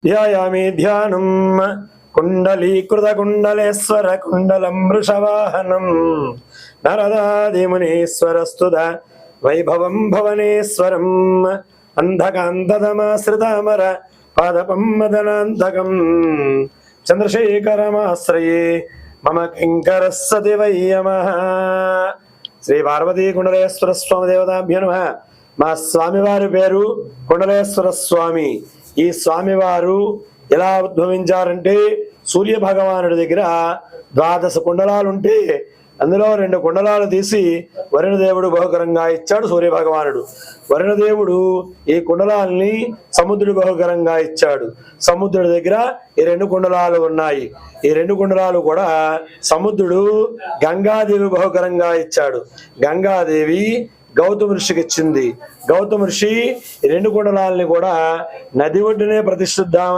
ధ్యాయామి ధ్యానం కుండలీకృత కుండలేశ్వర కుండలం వృషవాహనం నరదాదిమునీశ్వరస్తుత వైభవం భవనేశ్వరం అంధకాంతదమాశ్రితామర పాదపం మదనాంతకం చంద్రశేఖరమాశ్రయే మమ కింకర సతి వయ్యమః. శ్రీ పార్వతీ కుండలేశ్వర స్వామి దేవతాభ్యో నమః. మా స్వామివారి పేరు కుండలేశ్వర స్వామి. ఈ స్వామివారు ఎలా ఉద్భవించారంటే సూర్య భగవానుడి దగ్గర 12 కుండలాలుంటే అందులో 2 కుండలాలు తీసి వరుణదేవుడు బహుకరంగా ఇచ్చాడు. సూర్య భగవానుడు వరుణదేవుడు ఈ కుండలాల్ని సముద్రుడు బహుకరంగా ఇచ్చాడు. సముద్రుడి దగ్గర ఈ 2 కుండలాలు ఉన్నాయి. ఈ 2 కుండలాలు కూడా సముద్రుడు గంగాదేవి బహుకరంగా ఇచ్చాడు. గంగాదేవి గౌతమ ఋషికి ఇచ్చింది. గౌతమ ఋషి 2 కుండలాలని కూడా నది ఒడ్డునే ప్రతిష్ఠిద్దాం